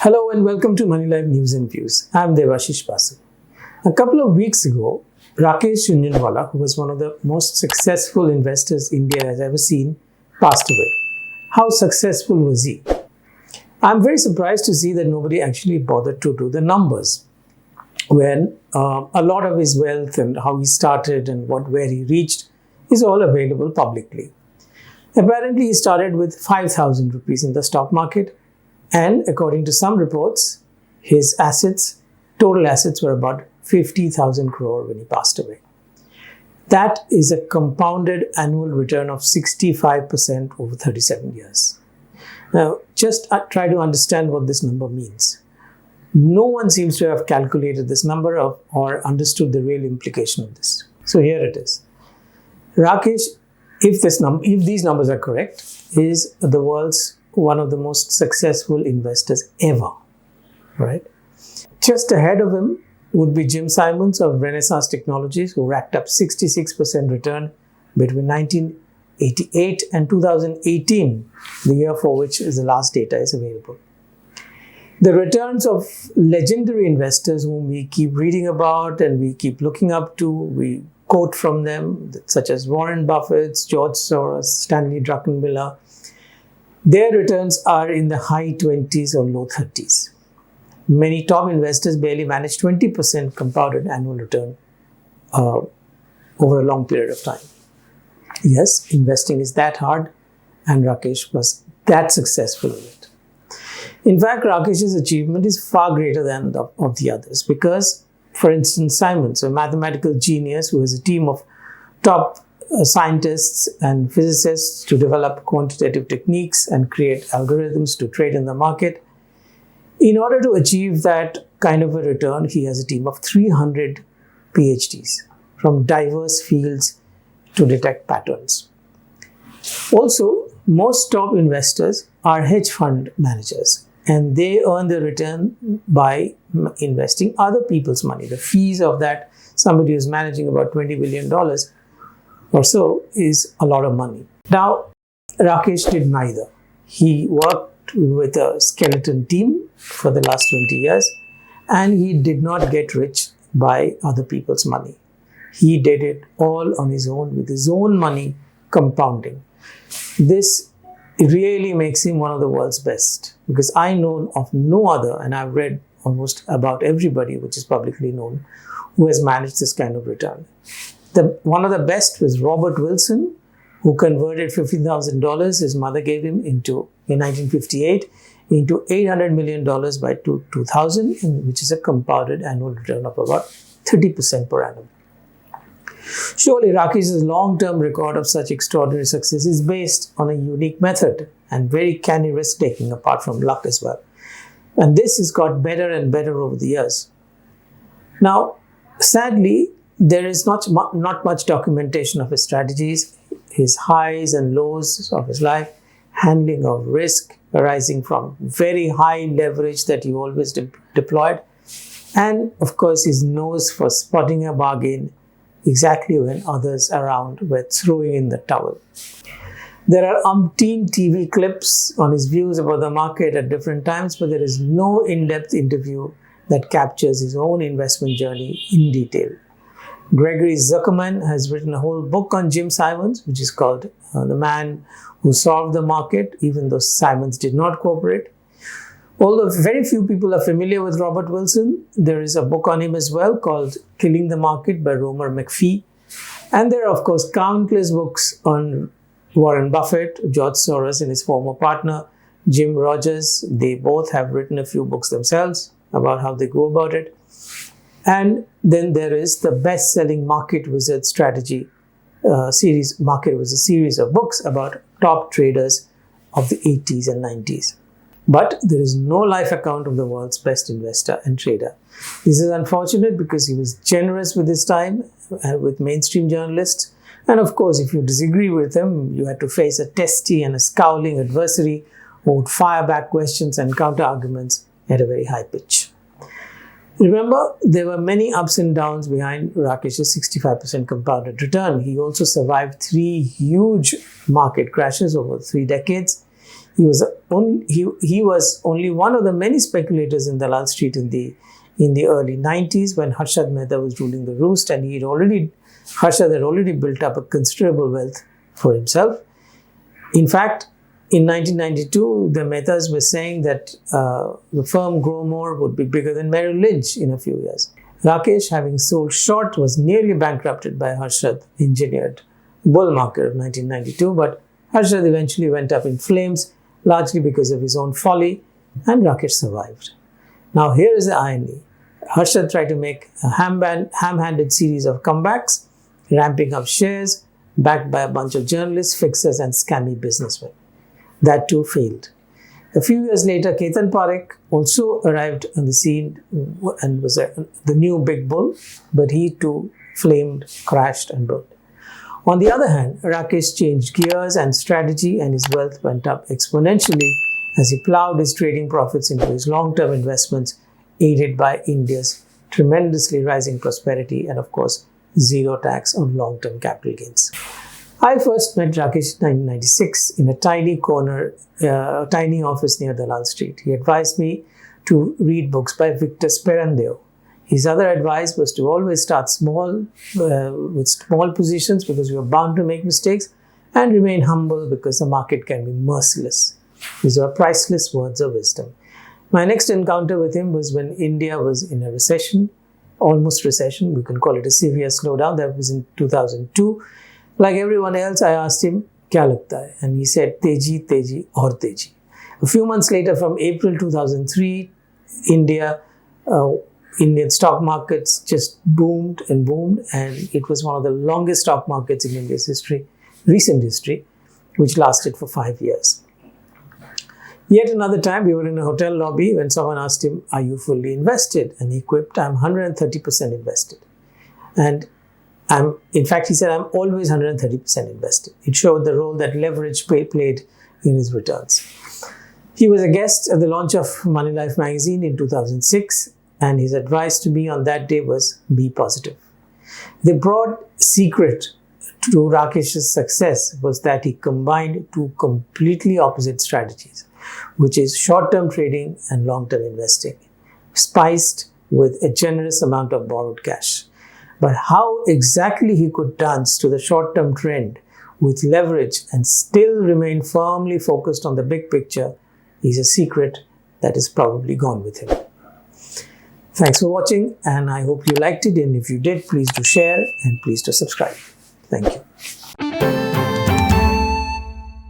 Hello and welcome to Moneylife News and Views. I'm Debashis Basu. A couple of weeks ago, Rakesh Jhunjhunwala, who was one of the most successful investors India has ever seen, passed away. How successful was he? I'm very surprised to see that nobody actually bothered to do the numbers when a lot of his wealth and how he started and where he reached is all available publicly. Apparently, he started with 5,000 rupees in the stock market. And according to some reports, his total assets were about 50,000 crore when he passed away. That is a compounded annual return of 65% over 37 years. Now, just try to understand what this number means. No one seems to have calculated this number or understood the real implication of this. So here it is. Rakesh, if these numbers are correct, is the world's one of the most successful investors ever, right? Just ahead of him would be Jim Simons of Renaissance Technologies, who racked up 66% return between 1988 and 2018, the year for which the last data is available. The returns of legendary investors whom we keep reading about and we keep looking up to, we quote from them, such as Warren Buffett, George Soros, Stanley Druckenmiller. Their returns are in the high 20s or low 30s. Many top investors barely manage 20% compounded annual return over a long period of time. Yes, investing is that hard, and Rakesh was that successful in it. In fact, Rakesh's achievement is far greater than of the others because, for instance, Simons, a mathematical genius who has a team of top scientists and physicists to develop quantitative techniques and create algorithms to trade in the market. In order to achieve that kind of a return, he has a team of 300 PhDs from diverse fields to detect patterns. Also, most top investors are hedge fund managers, and they earn their return by investing other people's money. The fees of that, somebody who's managing about $20 billion or so, is a lot of money. Now, Rakesh did neither. He worked with a skeleton team for the last 20 years, and he did not get rich by other people's money. He did it all on his own, with his own money compounding. This really makes him one of the world's best, because I know of no other, and I've read almost about everybody which is publicly known, who has managed this kind of return. One of the best was Robert Wilson, who converted $50,000 his mother gave him in 1958 into $800 million by 2000, which is a compounded annual return of about 30% per annum. Surely Rakesh's long-term record of such extraordinary success is based on a unique method and very canny risk-taking apart from luck as well. And this has got better and better over the years. Now, sadly, there is not much documentation of his strategies, his highs and lows of his life, handling of risk arising from very high leverage that he always deployed, and of course his nose for spotting a bargain exactly when others around were throwing in the towel. There are umpteen TV clips on his views about the market at different times, but there is no in-depth interview that captures his own investment journey in detail. Gregory Zuckerman has written a whole book on Jim Simons, which is called The Man Who Solved the Market, even though Simons did not cooperate. Although very few people are familiar with Robert Wilson, there is a book on him as well called Killing the Market by Romer McPhee. And there are, of course, countless books on Warren Buffett, George Soros and his former partner, Jim Rogers. They both have written a few books themselves about how they go about it. And then there is the best-selling Market Wizard Strategy series. Market was a series of books about top traders of the 80s and 90s. But there is no life account of the world's best investor and trader. This is unfortunate because he was generous with his time and with mainstream journalists. And of course, if you disagree with him, you had to face a testy and a scowling adversary who would fire back questions and counter-arguments at a very high pitch. Remember, there were many ups and downs behind Rakesh's 65% compounded return. He also survived 3 huge market crashes over 3 decades. He was only one of the many speculators in Dalal Street in the early 90s when Harshad Mehta was ruling the roost, and Harshad had already built up a considerable wealth for himself. In fact, in 1992, the Mehtas were saying that the firm Growmore would be bigger than Merrill Lynch in a few years. Rakesh, having sold short, was nearly bankrupted by Harshad engineered bull market of 1992, but Harshad eventually went up in flames, largely because of his own folly, and Rakesh survived. Now here is the irony. Harshad tried to make a ham-handed series of comebacks, ramping up shares, backed by a bunch of journalists, fixers, and scammy businessmen. That too failed. A few years later, Ketan Parekh also arrived on the scene and was the new big bull, but he too flamed, crashed, and burned. On the other hand, Rakesh changed gears and strategy, and his wealth went up exponentially as he plowed his trading profits into his long-term investments, aided by India's tremendously rising prosperity and, of course, zero tax on long-term capital gains. I first met Rakesh in 1996 in a tiny office near Dalal Street. He advised me to read books by Victor Sperandeo. His other advice was to always start small, with small positions, because you are bound to make mistakes, and remain humble because the market can be merciless. These are priceless words of wisdom. My next encounter with him was when India was in a recession, almost recession. We can call it a severe slowdown. That was in 2002. Like everyone else, I asked him, "Kya lagta hai?" And he said, "Teji, teji, aur teji." A few months later, from April 2003, Indian stock markets just boomed and boomed, and it was one of the longest stock markets in India's recent history, which lasted for 5 years. Yet another time, we were in a hotel lobby when someone asked him, "Are you fully invested?" And he quipped, "I'm 130% invested." And in fact, he said, "I'm always 130% invested." It showed the role that leverage played in his returns. He was a guest at the launch of Moneylife magazine in 2006, and his advice to me on that day was, "Be positive." The broad secret to Rakesh's success was that he combined two completely opposite strategies, which is short-term trading and long-term investing, spiced with a generous amount of borrowed cash. But how exactly he could dance to the short-term trend with leverage and still remain firmly focused on the big picture is a secret that is probably gone with him. Thanks for watching, and I hope you liked it, and if you did, please do share and please do subscribe. Thank you.